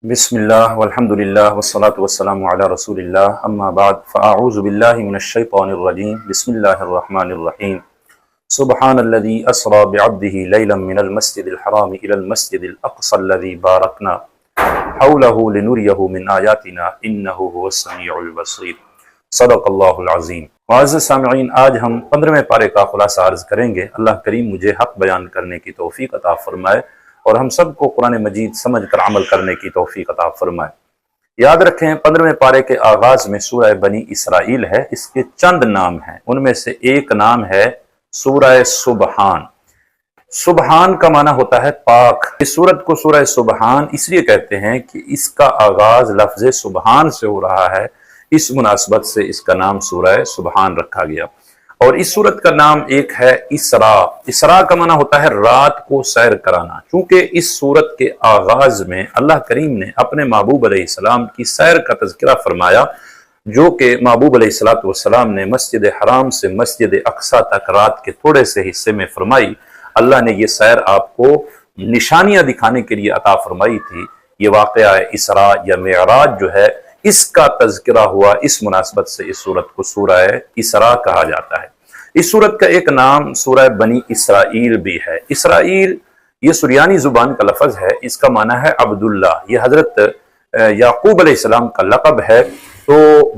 بسم اللہ والحمد للہ والصلاة والسلام علی رسول اللہ اما بعد فاعوذ باللہ من الشیطان الرجیم بسم اللہ الرحمن الرحیم سبحان الذي اسرى بعبده ليلا من المسجد الحرام الى المسجد الاقصى الذي باركنا حوله لنريه من آیاتنا انه هو السمیع البصیر صدق اللہ العظیم۔ معزز سامعین، آج ہم 15ویں پارے کا خلاصہ عرض کریں گے۔ اللہ کریم مجھے حق بیان کرنے کی توفیق عطا فرمائے اور ہم سب کو قرآن مجید سمجھ کر عمل کرنے کی توفیق عطا فرمائے۔ یاد رکھیں 15ویں پارے کے آغاز میں سورہ بنی اسرائیل ہے، اس کے چند نام ہیں، ان میں سے ایک نام ہے سورہ سبحان۔ سبحان کا معنی ہوتا ہے پاک۔ اس سورت کو سورہ سبحان اس لیے کہتے ہیں کہ اس کا آغاز لفظ سبحان سے ہو رہا ہے، اس مناسبت سے اس کا نام سورہ سبحان رکھا گیا۔ اور اس سورت کا نام ایک ہے اسراء۔ اسراء کا معنی ہوتا ہے رات کو سیر کرانا، چونکہ اس سورت کے آغاز میں اللہ کریم نے اپنے محبوب علیہ السلام کی سیر کا تذکرہ فرمایا، جو کہ محبوب علیہ السلام نے مسجد حرام سے مسجد اقصی تک رات کے تھوڑے سے حصے میں فرمائی۔ اللہ نے یہ سیر آپ کو نشانیاں دکھانے کے لیے عطا فرمائی تھی۔ یہ واقعہ اسراء یا معراج جو ہے، اس کا تذکرہ ہوا، اس مناسبت سے اس سورت کو سورہ اسراء کہا جاتا ہے۔ اس سورت کا ایک نام سورہ بنی اسرائیل بھی ہے۔ اسرائیل یہ سریانی زبان کا لفظ ہے، اس کا معنی ہے عبداللہ۔ یہ حضرت یعقوب علیہ السلام کا لقب ہے، تو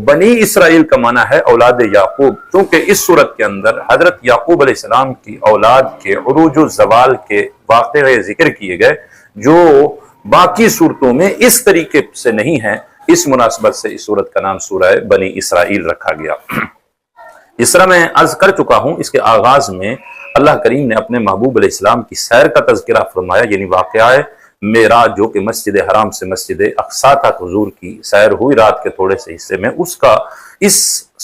بنی اسرائیل کا معنی ہے اولاد یعقوب، کیونکہ اس سورت کے اندر حضرت یعقوب علیہ السلام کی اولاد کے عروج و زوال کے واقعے ذکر کیے گئے، جو باقی صورتوں میں اس طریقے سے نہیں ہیں۔ اس مناسبت سے اس سورت کا نام سورہ بنی اسرائیل رکھا گیا۔ اس طرح میں عرض کر چکا ہوں، اس کے آغاز میں اللہ کریم نے اپنے محبوب علیہ السلام کی سیر کا تذکرہ فرمایا، یعنی واقعہ معراج، جو کہ مسجد حرام سے مسجد اقصی تک حضور کی سیر ہوئی رات کے تھوڑے سے حصے میں، اس کا اس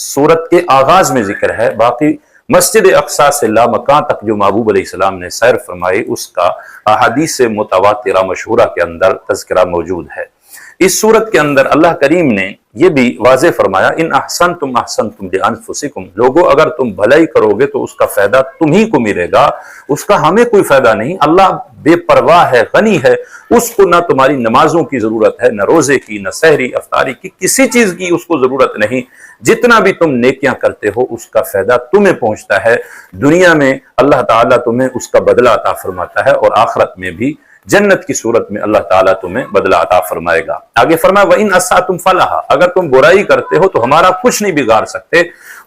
سورت کے آغاز میں ذکر ہے۔ باقی مسجد اقصی سے لامکان تک جو محبوب علیہ السلام نے سیر فرمائی، اس کا احادیث متواترہ مشہورہ کے اندر تذکرہ موجود ہے۔ اس سورت کے اندر اللہ کریم نے یہ بھی واضح فرمایا، ان احسنتم احسنتم لانفسکم، لوگو اگر تم بھلائی کرو گے تو اس کا فائدہ تمہیں کو ملے گا، اس کا ہمیں کوئی فائدہ نہیں۔ اللہ بے پرواہ ہے، غنی ہے، اس کو نہ تمہاری نمازوں کی ضرورت ہے، نہ روزے کی، نہ سحری افطاری کی، کسی چیز کی اس کو ضرورت نہیں۔ جتنا بھی تم نیکیاں کرتے ہو اس کا فائدہ تمہیں پہنچتا ہے، دنیا میں اللہ تعالیٰ تمہیں اس کا بدلہ عطا فرماتا ہے، اور آخرت میں بھی جنت کی صورت میں اللہ تعالیٰ تمہیں بدلہ عطا فرمائے گا۔ آگے فرمایا وَإِنْ أَسَأْتُمْ فَلَهَا، اگر تم برائی کرتے ہو تو ہمارا کچھ نہیں بگاڑ سکتے،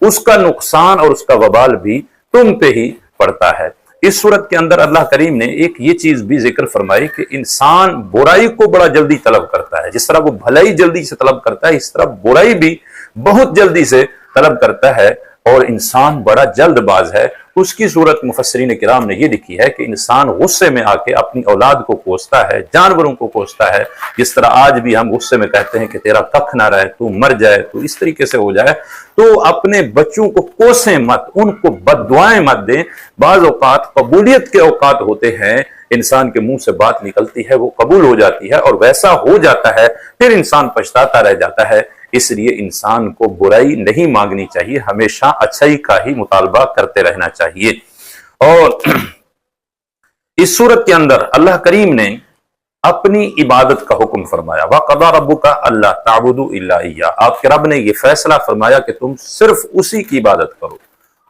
اس کا نقصان اور اس کا وبال بھی تم پہ ہی پڑتا ہے۔ اس صورت کے اندر اللہ کریم نے ایک یہ چیز بھی ذکر فرمائی کہ انسان برائی کو بڑا جلدی طلب کرتا ہے، جس طرح وہ بھلائی جلدی سے طلب کرتا ہے، اس طرح برائی بھی بہت جلدی سے طلب کرتا ہے، اور انسان بڑا جلد باز ہے۔ اس کی صورت مفسرین کرام نے یہ لکھی ہے کہ انسان غصے میں آ کے اپنی اولاد کو کوستا ہے، جانوروں کو کوستا ہے، جس طرح آج بھی ہم غصے میں کہتے ہیں کہ تیرا ککھ نہ رہے، تو مر جائے، تو اس طریقے سے ہو جائے۔ تو اپنے بچوں کو کوسیں مت، ان کو بد دعائیں مت دیں۔ بعض اوقات قبولیت کے اوقات ہوتے ہیں، انسان کے منہ سے بات نکلتی ہے، وہ قبول ہو جاتی ہے، اور ویسا ہو جاتا ہے، پھر انسان پچھتاتا رہ جاتا ہے۔ اس لیے انسان کو برائی نہیں مانگنی چاہیے، ہمیشہ اچھائی کا ہی مطالبہ کرتے رہنا چاہیے۔ اور اس صورت کے اندر اللہ کریم نے اپنی عبادت کا حکم فرمایا، وَقَضَىٰ رَبُّكَ أَلَّا تَعْبُدُوا إِلَّا إِيَّاهُ، آپ کے رب نے یہ فیصلہ فرمایا کہ تم صرف اسی کی عبادت کرو۔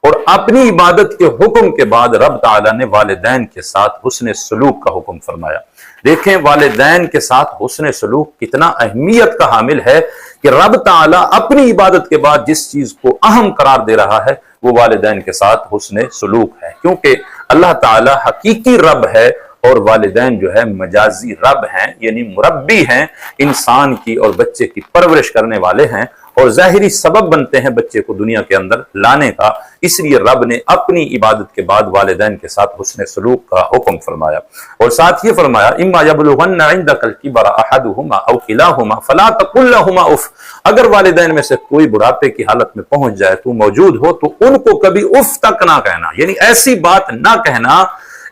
اور اپنی عبادت کے حکم کے بعد رب تعالیٰ نے والدین کے ساتھ حسن سلوک کا حکم فرمایا۔ دیکھیں والدین کے ساتھ حسن سلوک کتنا اہمیت کا حامل ہے، کہ رب تعالیٰ اپنی عبادت کے بعد جس چیز کو اہم قرار دے رہا ہے وہ والدین کے ساتھ حسن سلوک ہے، کیونکہ اللہ تعالیٰ حقیقی رب ہے، اور والدین جو ہے مجازی رب ہیں، یعنی مربی ہیں، انسان کی اور بچے کی پرورش کرنے والے ہیں، اور ظاہری سبب بنتے ہیں بچے کو دنیا کے اندر لانے کا۔ اس لیے رب نے اپنی عبادت کے بعد والدین کے ساتھ حسن سلوک کا حکم فرمایا، اور ساتھ یہ فرمایا اما یبلغن عندک الکبر احدہما او کلاہما فلا تقل لہما اف، اگر والدین میں سے کوئی بڑھاپے کی حالت میں پہنچ جائے، تو موجود ہو، تو ان کو کبھی اف تک نہ کہنا، یعنی ایسی بات نہ کہنا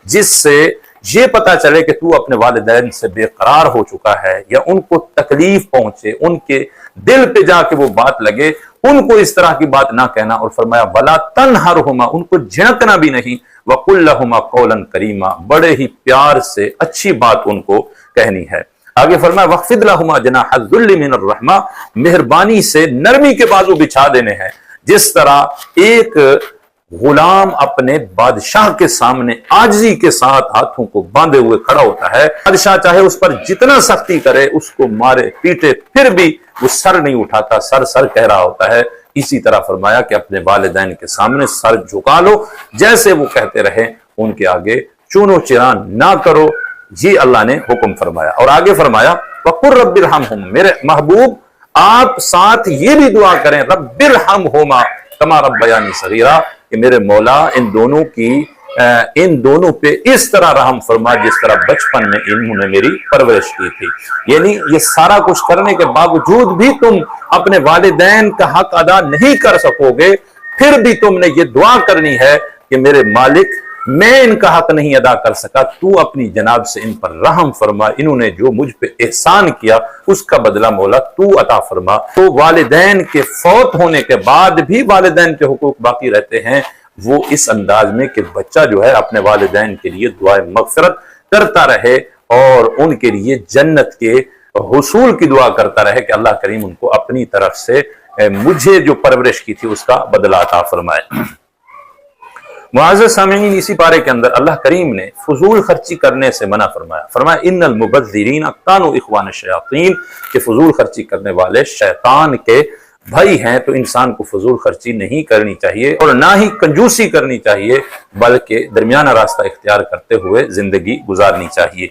جس سے یہ پتا چلے کہ تو اپنے والدین سے بے قرار ہو چکا ہے، یا ان کو تکلیف پہنچے، ان کے دل پہ جا کے وہ بات لگے، ان کو اس طرح کی بات نہ کہنا۔ اور فرمایا وَلَا تَنْهَرْهُمَا، ان کو جھڑکنا بھی نہیں، وَقُلْ لَهُمَا قَوْلًا كَرِيمًا، بڑے ہی پیار سے اچھی بات ان کو کہنی ہے۔ آگے فرمایا وَخْفِضْ لَهُمَا جَنَاحَ الذُّلِّ مِنَ الرَّحْمَةِ، مہربانی سے نرمی کے بازو بچھا دینے ہیں، جس طرح ایک غلام اپنے بادشاہ کے سامنے عاجزی کے ساتھ ہاتھوں کو باندھے ہوئے کھڑا ہوتا ہے، بادشاہ چاہے اس پر جتنا سختی کرے، اس کو مارے پیٹے، پھر بھی وہ سر نہیں اٹھاتا، سر سر کہہ رہا ہوتا ہے۔ اسی طرح فرمایا کہ اپنے والدین کے سامنے سر جھکا لو، جیسے وہ کہتے رہے ان کے آگے چونو چران نہ کرو، یہ اللہ نے حکم فرمایا۔ اور آگے فرمایا وَقُلْ رَبِّ ارْحَمْهُمْ، میرے محبوب آپ ساتھ یہ بھی دعا کریں رَبِّ ارْحَمْهُمَا کما ربیانی صغیرا، کہ میرے مولا ان دونوں پہ اس طرح رحم فرما جس طرح بچپن میں انہوں نے میری پرورش کی تھی۔ یعنی یہ سارا کچھ کرنے کے باوجود بھی تم اپنے والدین کا حق ادا نہیں کر سکو گے، پھر بھی تم نے یہ دعا کرنی ہے کہ میرے مالک میں ان کا حق نہیں ادا کر سکا، تو اپنی جناب سے ان پر رحم فرما، انہوں نے جو مجھ پہ احسان کیا اس کا بدلہ مولا تو عطا فرما۔ تو والدین کے فوت ہونے کے بعد بھی والدین کے حقوق باقی رہتے ہیں، وہ اس انداز میں کہ بچہ جو ہے اپنے والدین کے لیے دعائے مغفرت کرتا رہے اور ان کے لیے جنت کے حصول کی دعا کرتا رہے کہ اللہ کریم ان کو اپنی طرف سے مجھے جو پرورش کی تھی اس کا بدلہ عطا فرمائے۔ معزز سامعین، اسی پارے کے اندر اللہ کریم نے فضول خرچی کرنے سے منع فرمایا۔ فرمایا ان المبذرین کانوا اخوان الشیاطین، کہ فضول خرچی کرنے والے شیطان کے بھائی ہیں، تو انسان کو فضول خرچی نہیں کرنی چاہیے اور نہ ہی کنجوسی کرنی چاہیے، بلکہ درمیانہ راستہ اختیار کرتے ہوئے زندگی گزارنی چاہیے۔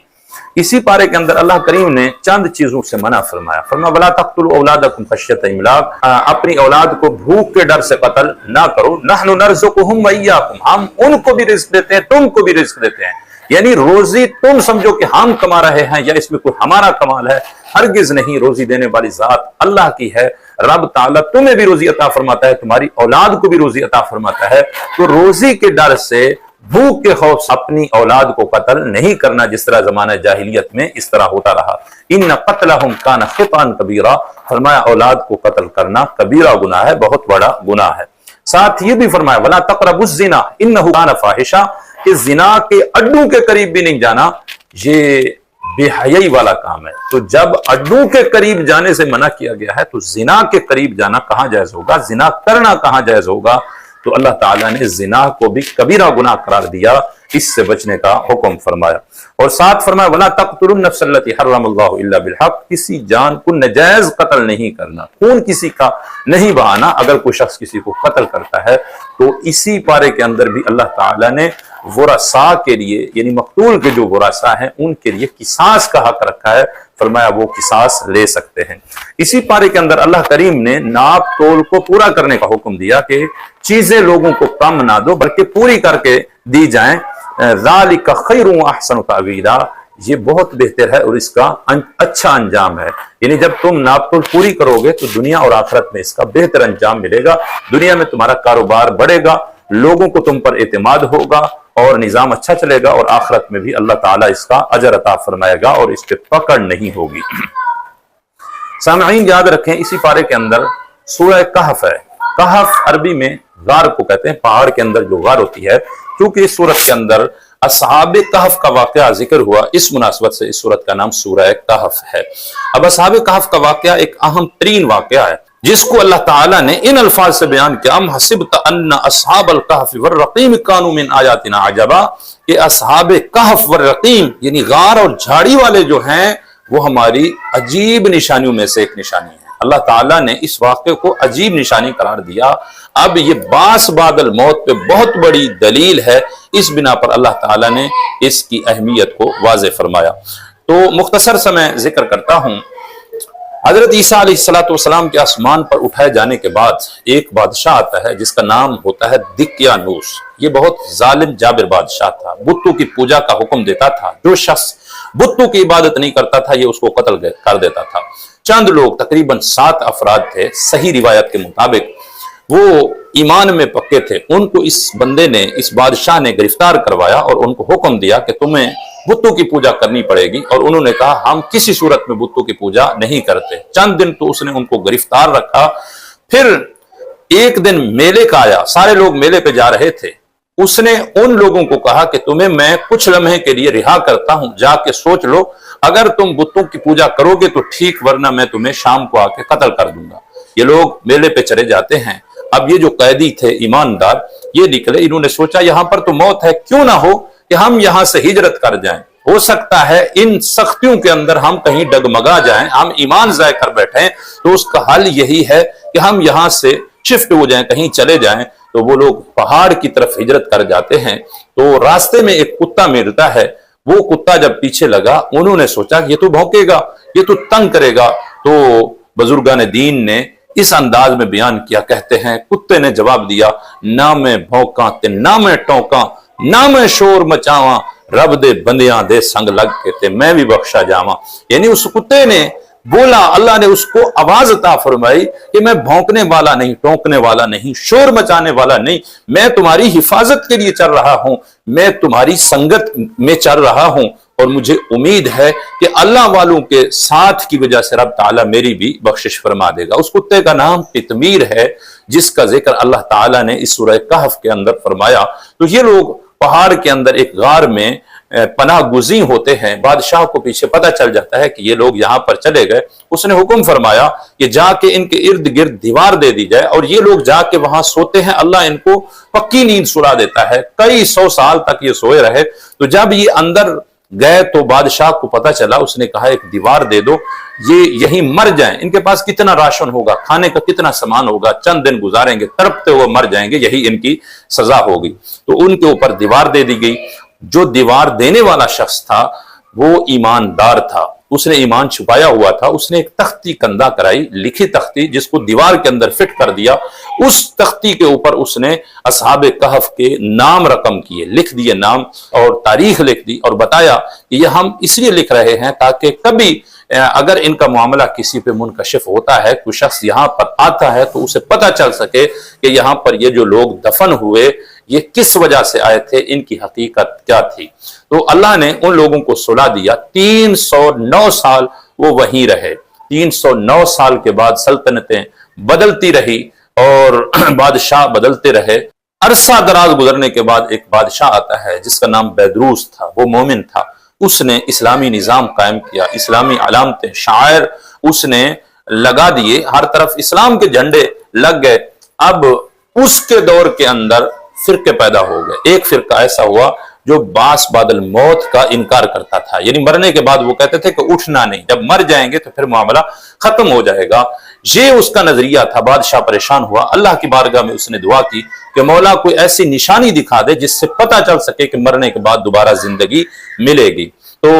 اسی پارے کے اندر اللہ کریم نے چند چیزوں سے منع فرمایا۔ فرمایا وَلَا تَقْتُلُوا أَوْلَادَكُمْ خَشْيَةَ إِمْلَاقٍ، اپنی اولاد کو بھوک کے ڈر سے قتل نہ کرو، نَحْنُ نَرْزُقُهُمْ وَإِيَّاكُمْ، ہم ان کو بھی رزق دیتے ہیں، تم کو بھی رزق دیتے ہیں۔ یعنی روزی تم سمجھو کہ ہم کما رہے ہیں یا اس میں کوئی ہمارا کمال ہے، ہرگز نہیں، روزی دینے والی ذات اللہ کی ہے۔ رب تعالیٰ تمہیں بھی روزی عطا فرماتا ہے، تمہاری اولاد کو بھی روزی عطا فرماتا ہے، تو روزی کے ڈر سے، بھوک کے خوف سے اپنی اولاد کو قتل نہیں کرنا، جس طرح زمانہ جاہلیت میں اس طرح ہوتا رہا۔ ان قتلہم کان خطأ کبیرا، فرمایا اولاد کو قتل کرنا کبیرہ گناہ ہے، بہت بڑا گناہ ہے۔ ساتھ یہ بھی فرمایا ولا تقربوا الزنا انہ کان فاحشہ، کہ زنا کے اڈوں کے قریب بھی نہیں جانا، یہ بے حیائی والا کام ہے۔ تو جب اڈوں کے قریب جانے سے منع کیا گیا ہے تو زنا کے قریب جانا کہاں جائز ہوگا، زنا کرنا کہاں جائز ہوگا؟ تو اللہ تعالیٰ نے زنا کو بھی کبیرہ گناہ قرار دیا، اس سے بچنے کا حکم فرمایا۔ اور ساتھ فرمایا وَلَا تَقْتُلُوا النَّفْسَ الَّتِي حَرَّمَ اللَّهُ إِلَّا بِالْحَقِّ، کسی جان کو نجائز قتل نہیں کرنا، خون کسی کا نہیں بہانا۔ اگر کوئی شخص کسی کو قتل کرتا ہے تو اسی پارے کے اندر بھی اللہ تعالیٰ نے ورثاء کے لیے، یعنی مقتول کے جو ورثاء ہیں ان کے لیے قصاص کا حق رکھا ہے، فرمایا وہ قصاص لے سکتے ہیں۔ اسی پارے کے اندر اللہ کریم نے ناپ تول کو پورا کرنے کا حکم دیا کہ چیزیں لوگوں کو کم نہ دو بلکہ پوری کر کے دی جائیں۔ ذالک خیر و احسن تاویلا، یہ بہت بہتر ہے اور اس کا اچھا انجام ہے۔ یعنی جب تم ناپ تول پوری کرو گے تو دنیا اور آخرت میں اس کا بہتر انجام ملے گا، دنیا میں تمہارا کاروبار بڑھے گا، لوگوں کو تم پر اعتماد ہوگا اور نظام اچھا چلے گا، اور آخرت میں بھی اللہ تعالیٰ اس کا اجر عطا فرمائے گا اور اس پہ پکڑ نہیں ہوگی۔ سامعین یاد رکھیں اسی پارے کے اندر سورہ کہف ہے۔ کہف عربی میں غار کو کہتے ہیں، پہاڑ کے اندر جو غار ہوتی ہے۔ کیونکہ اس سورت کے اندر اصحاب کہف کا واقعہ ذکر ہوا، اس مناسبت سے اس سورت کا نام سورہ کہف ہے۔ اب اصحاب کہف کا واقعہ ایک اہم ترین واقعہ ہے جس کو اللہ تعالیٰ نے ان الفاظ سے بیان کیا، ام حسبت ان اصحاب الکہف والرقیم کانوا من آیاتنا عجبا، کہ اصحاب کہف والرقیم یعنی غار اور جھاڑی والے جو ہیں وہ ہماری عجیب نشانیوں میں سے ایک نشانی ہے۔ اللہ تعالیٰ نے اس واقعے کو عجیب نشانی قرار دیا۔ اب یہ باس بعد الموت پہ بہت بڑی دلیل ہے، اس بنا پر اللہ تعالیٰ نے اس کی اہمیت کو واضح فرمایا۔ تو مختصر سے میں ذکر کرتا ہوں۔ حضرت عیسیٰ علیہ السلام کے آسمان پر اٹھائے جانے کے بعد ایک بادشاہ آتا ہے جس کا نام ہوتا ہے دقیانوس۔ یہ بہت ظالم جابر بادشاہ تھا، بتوں کی پوجا کا حکم دیتا تھا، جو شخص بتوں کی عبادت نہیں کرتا تھا یہ اس کو قتل کر دیتا تھا۔ چند لوگ تقریباً 7 افراد تھے، صحیح روایت کے مطابق وہ ایمان میں پکے تھے، ان کو اس بندے نے، اس بادشاہ نے گرفتار کروایا اور ان کو حکم دیا کہ تمہیں بتوں کی پوجا کرنی پڑے گی، اور انہوں نے کہا ہم کسی صورت میں بتوں کی پوجا نہیں کرتے۔ چند دن تو اس نے ان کو گرفتار رکھا۔ پھر ایک دن میلے کا آیا، سارے لوگ میلے پہ جا رہے تھے، اس نے ان لوگوں کو کہا کہ تمہیں میں کچھ لمحے کے لیے رہا کرتا ہوں، جا کے سوچ لو اگر تم بتوں کی پوجا کرو گے تو ٹھیک، ورنہ میں تمہیں شام کو آ کے قتل کر دوں گا۔ یہ لوگ میلے پہ چلے جاتے ہیں۔ اب یہ جو قیدی تھے ایماندار، یہ نکلے، انہوں نے سوچا یہاں پر تو موت ہے، کیوں نہ ہو کہ ہم یہاں سے ہجرت کر جائیں، ہو سکتا ہے ان سختیوں کے اندر ہم کہیں ڈگمگا جائیں، ہم ایمان ضائع کر بیٹھیں، تو اس کا حل یہی ہے کہ ہم یہاں سے شفٹ ہو جائیں، کہیں چلے جائیں۔ تو وہ لوگ پہاڑ کی طرف ہجرت کر جاتے ہیں، تو راستے میں ایک کتا ملتا ہے۔ وہ کتا جب پیچھے لگا، انہوں نے سوچا کہ یہ تو بھونکے گا، یہ تو تنگ کرے گا، تو بزرگان دین نے اس انداز میں بیان کیا، کہتے ہیں کتے نے جواب دیا، نہ میں بھونکاں تے نہ میں ٹونکاں، نہ میں شور مچاواں، رب دے بندیاں دے سنگ لگ کے تے میں بھی بخشا جاواں۔ یعنی اس کتے نے بولا، اللہ نے اس کو آواز عطا فرمائی کہ میں بھونکنے والا نہیں، ٹونکنے والا نہیں، شور مچانے والا نہیں، میں تمہاری حفاظت کے لیے چل رہا ہوں، میں تمہاری سنگت میں چل رہا ہوں، اور مجھے امید ہے کہ اللہ والوں کے ساتھ کی وجہ سے رب تعالیٰ میری بھی بخشش فرما دے گا۔ اس کتے کا نام قطمیر ہے، جس کا ذکر اللہ تعالیٰ نے اس سورہ کہف کے اندر فرمایا۔ تو یہ لوگ پہاڑ کے اندر ایک غار میں پناہ گزین ہوتے ہیں۔ بادشاہ کو پیچھے پتہ چل جاتا ہے کہ یہ لوگ یہاں پر چلے گئے۔ اس نے حکم فرمایا کہ جا کے ان کے ارد گرد دیوار دے دی جائے، اور یہ لوگ جا کے وہاں سوتے ہیں، اللہ ان کو پکی نیند سلا دیتا ہے۔ کئی سو سال تک یہ سوئے رہے۔ تو جب یہ اندر گئے تو بادشاہ کو پتہ چلا، اس نے کہا ایک دیوار دے دو، یہ یہیں مر جائیں، ان کے پاس کتنا راشن ہوگا، کھانے کا کتنا سامان ہوگا، چند دن گزاریں گے، تڑپتے ہوئے مر جائیں گے، یہی ان کی سزا ہوگی۔ تو ان کے اوپر دیوار دے دی گئی۔ جو دیوار دینے والا شخص تھا وہ ایماندار تھا، اس نے ایمان چھپایا ہوا تھا، اس نے ایک تختی کندہ کرائی، لکھی تختی، جس کو دیوار کے اندر فٹ کر دیا۔ اس تختی کے اوپر اس نے اصحاب کہف کے نام رقم کیے، لکھ دیے نام اور تاریخ لکھ دی، اور بتایا کہ یہ ہم اس لیے لکھ رہے ہیں تاکہ کبھی اگر ان کا معاملہ کسی پہ منکشف ہوتا ہے، کوئی شخص یہاں پر آتا ہے، تو اسے پتہ چل سکے کہ یہاں پر یہ جو لوگ دفن ہوئے یہ کس وجہ سے آئے تھے، ان کی حقیقت کیا تھی۔ تو اللہ نے ان لوگوں کو سلا دیا۔ 309 سال وہ وہیں رہے۔ 309 سال کے بعد سلطنتیں بدلتی رہی اور بادشاہ بدلتے رہے۔ عرصہ دراز گزرنے کے بعد ایک بادشاہ آتا ہے جس کا نام بیدروس تھا، وہ مومن تھا۔ اس نے اسلامی نظام قائم کیا، اسلامی علامتیں، شعائر اس نے لگا دیے، ہر طرف اسلام کے جھنڈے لگ گئے۔ اب اس کے دور کے اندر فرقے پیدا ہو گئے۔ ایک فرقہ ایسا ہوا جو باس بعد الموت کا انکار کرتا تھا، یعنی مرنے کے بعد وہ کہتے تھے کہ اٹھنا نہیں، جب مر جائیں گے تو پھر معاملہ ختم ہو جائے گا۔ یہ اس کا نظریہ تھا۔ بادشاہ پریشان ہوا، اللہ کی بارگاہ میں اس نے دعا کی کہ مولا کوئی ایسی نشانی دکھا دے جس سے پتہ چل سکے کہ مرنے کے بعد دوبارہ زندگی ملے گی۔ تو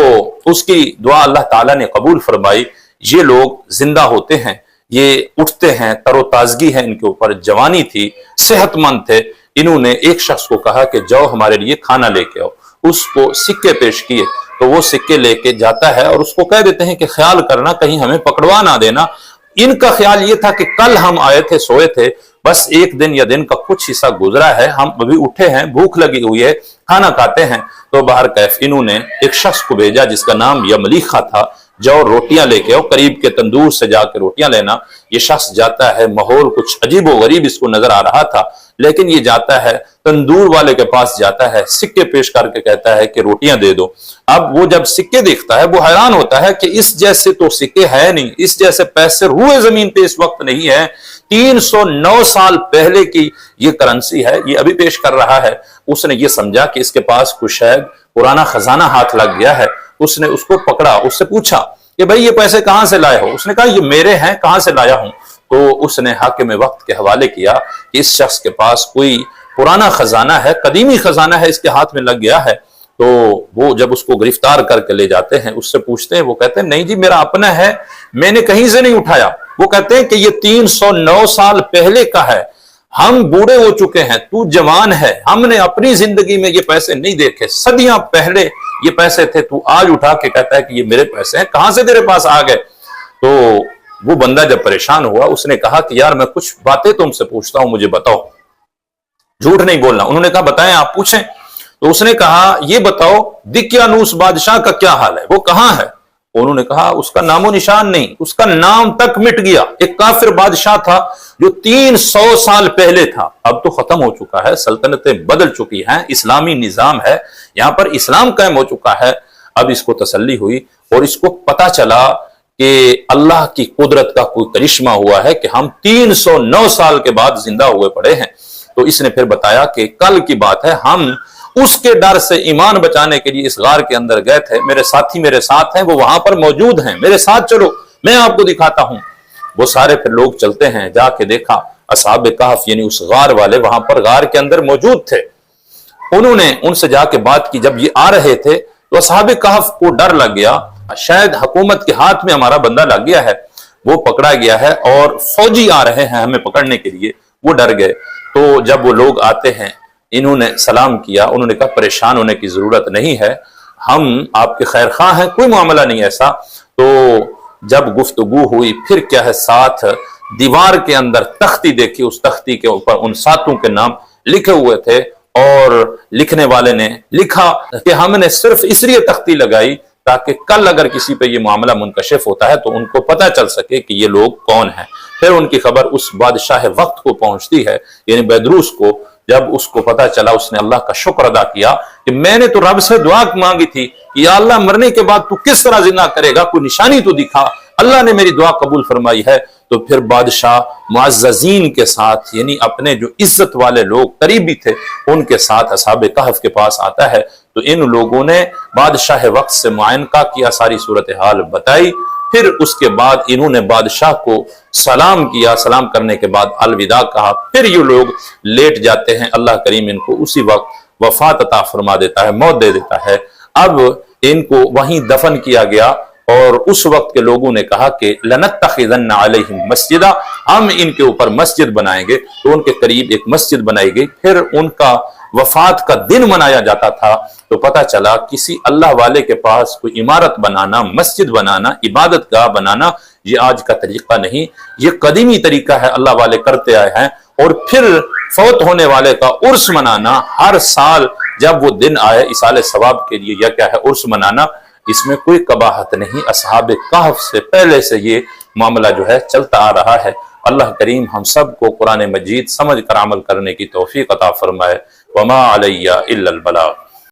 اس کی دعا اللہ تعالیٰ نے قبول فرمائی۔ یہ لوگ زندہ ہوتے ہیں، یہ اٹھتے ہیں، تر و تازگی ہے ان کے اوپر، جوانی تھی، صحت مند تھے۔ انہوں نے ایک شخص کو کہا کہ جاؤ ہمارے لیے کھانا لے کے آؤ۔ اس کو سکے پیش کیے تو وہ سکے لے کے جاتا ہے، اور اس کو کہہ دیتے ہیں کہ خیال کرنا کہیں ہمیں پکڑوا نہ دینا۔ ان کا خیال یہ تھا کہ کل ہم آئے تھے، سوئے تھے، بس ایک دن یا دن کا کچھ حصہ گزرا ہے، ہم ابھی اٹھے ہیں، بھوک لگی ہوئی ہے، کھانا کھاتے ہیں۔ تو باہر کیف انہوں نے ایک شخص کو بھیجا جس کا نام یملیخہ تھا، جاؤ روٹیاں لے کے آؤ، قریب کے تندور سے جا کے روٹیاں لینا۔ یہ شخص جاتا ہے، ماحول کچھ عجیب و غریب اس کو نظر آ رہا تھا، لیکن یہ جاتا ہے تندور والے کے پاس، جاتا ہے، سکے پیش کر کے کہتا ہے کہ روٹیاں دے دو۔ اب وہ جب سکے دیکھتا ہے وہ حیران ہوتا ہے کہ اس جیسے تو سکے ہے نہیں، اس جیسے پیسے روئے زمین پہ اس وقت نہیں ہے، 309 سال پہلے کی یہ کرنسی ہے، یہ ابھی پیش کر رہا ہے۔ اس نے یہ سمجھا کہ اس کے پاس کچھ شاید پرانا خزانہ ہاتھ لگ گیا ہے۔ اس نے اس کو پکڑا، اس سے پوچھا کہ بھائی یہ پیسے کہاں سے لائے ہو؟ اس نے کہا یہ میرے ہیں، کہاں سے لایا ہوں؟ تو اس نے حاکم وقت کے حوالے کیا کہ اس شخص کے پاس کوئی پرانا خزانہ ہے، قدیمی خزانہ ہے، اس کے ہاتھ میں لگ گیا ہے۔ تو وہ جب اس کو گرفتار کر کے لے جاتے ہیں، اس سے پوچھتے ہیں، وہ کہتے ہیں نہیں جی میرا اپنا ہے، میں نے کہیں سے نہیں اٹھایا۔ وہ کہتے ہیں کہ یہ 309 سال پہلے کا ہے، ہم بوڑھے ہو چکے ہیں، تو جوان ہے، ہم نے اپنی زندگی میں یہ پیسے نہیں دیکھے، صدیاں پہلے یہ پیسے تھے، تو آج اٹھا کے کہتا ہے کہ یہ میرے پیسے ہیں، کہاں سے تیرے پاس آ گئے؟ تو وہ بندہ جب پریشان ہوا، اس نے کہا کہ یار میں کچھ باتیں تم سے پوچھتا ہوں، مجھے بتاؤ، جھوٹ نہیں بولنا۔ انہوں نے کہا بتائیں، آپ پوچھیں۔ تو اس نے کہا یہ بتاؤ دقیانوس بادشاہ کا کیا حال ہے، وہ کہاں ہے؟ انہوں نے کہا اس کا نام و نشان نہیں، اس کا نام تک مٹ گیا۔ ایک کافر بادشاہ تھا جو 300 سال پہلے تھا، اب تو ختم ہو چکا ہے، سلطنتیں بدل چکی ہیں، اسلامی نظام ہے، یہاں پر اسلام قائم ہو چکا ہے۔ اب اس کو تسلی ہوئی اور اس کو پتا چلا کہ اللہ کی قدرت کا کوئی کرشمہ ہوا ہے کہ ہم 309 سال کے بعد زندہ ہوئے پڑے ہیں۔ تو اس نے پھر بتایا کہ کل کی بات ہے، ہم اس کے ڈر سے ایمان بچانے کے لیے اس غار کے اندر گئے تھے، میرے ساتھی میرے ساتھ ہیں، وہ وہاں پر موجود ہیں، میرے ساتھ چلو میں آپ کو دکھاتا ہوں۔ وہ سارے پھر لوگ چلتے ہیں، جا کے دیکھا اصحاب کہف یعنی اس غار والے وہاں پر غار کے اندر موجود تھے۔ انہوں نے ان سے جا کے بات کی، جب یہ آ رہے تھے تو اصحاب کہف کو ڈر لگ گیا، شاید حکومت کے ہاتھ میں ہمارا بندہ لگ گیا ہے، وہ پکڑا گیا ہے اور فوجی آ رہے ہیں ہمیں پکڑنے کے لیے، وہ ڈر گئے۔ تو جب وہ لوگ آتے ہیں، انہوں نے سلام کیا، انہوں نے کہا پریشان ہونے کی ضرورت نہیں ہے، ہم آپ کے خیر خواہ ہیں، کوئی معاملہ نہیں ایسا۔ تو جب گفتگو ہوئی پھر کیا ہے، ساتھ دیوار کے اندر تختی دیکھی، اس تختی کے اوپر ان ساتوں کے نام لکھے ہوئے تھے، اور لکھنے والے نے لکھا کہ ہم نے صرف اس لیے تختی لگائی تاکہ کل اگر کسی پہ یہ معاملہ منکشف ہوتا ہے تو ان کو پتہ چل سکے کہ یہ لوگ کون ہیں۔ پھر ان کی خبر اس بادشاہ وقت کو پہنچتی ہے، یعنی بیدروس کو۔ جب اس کو پتا چلا، اس نے اللہ کا شکر ادا کیا کہ میں نے تو رب سے دعا مانگی تھی کہ یا اللہ مرنے کے بعد تو کس طرح زندہ کرے گا، کوئی نشانی تو دکھا، اللہ نے میری دعا قبول فرمائی ہے۔ تو پھر بادشاہ معززین کے ساتھ یعنی اپنے جو عزت والے لوگ قریبی تھے ان کے ساتھ اصحاب کہف کے پاس آتا ہے۔ تو ان لوگوں نے بادشاہ وقت سے معائنہ کیا، ساری صورتحال بتائی، پھر اس کے بعد انہوں نے بادشاہ کو سلام کیا، سلام کرنے کے بعد الوداع کہا، پھر یہ لوگ لیٹ جاتے ہیں، اللہ کریم ان کو اسی وقت وفات عطا فرما دیتا ہے، موت دے دیتا ہے۔ اب ان کو وہیں دفن کیا گیا، اور اس وقت کے لوگوں نے کہا کہ لَنَتَّخِذَنَّ عَلَيْهِمْ مَسْجِدًا، ہم ان کے اوپر مسجد بنائیں گے۔ تو ان کے قریب ایک مسجد بنائی گئی، پھر ان کا وفات کا دن منایا جاتا تھا۔ تو پتہ چلا کسی اللہ والے کے پاس کوئی عمارت بنانا، مسجد بنانا، عبادت گاہ بنانا یہ آج کا طریقہ نہیں، یہ قدیمی طریقہ ہے، اللہ والے کرتے آئے ہیں۔ اور پھر فوت ہونے والے کا عرس منانا، ہر سال جب وہ دن آئے اصالِ ثواب کے لیے، یا کیا ہے عرس منانا، اس میں کوئی قباحت نہیں۔ اصحاب کہف سے پہلے سے یہ معاملہ جو ہے چلتا آ رہا ہے۔ اللہ کریم ہم سب کو قرآن مجید سمجھ کر عمل کرنے کی توفیق عطا فرمائے۔ وما علی الا البلاغ۔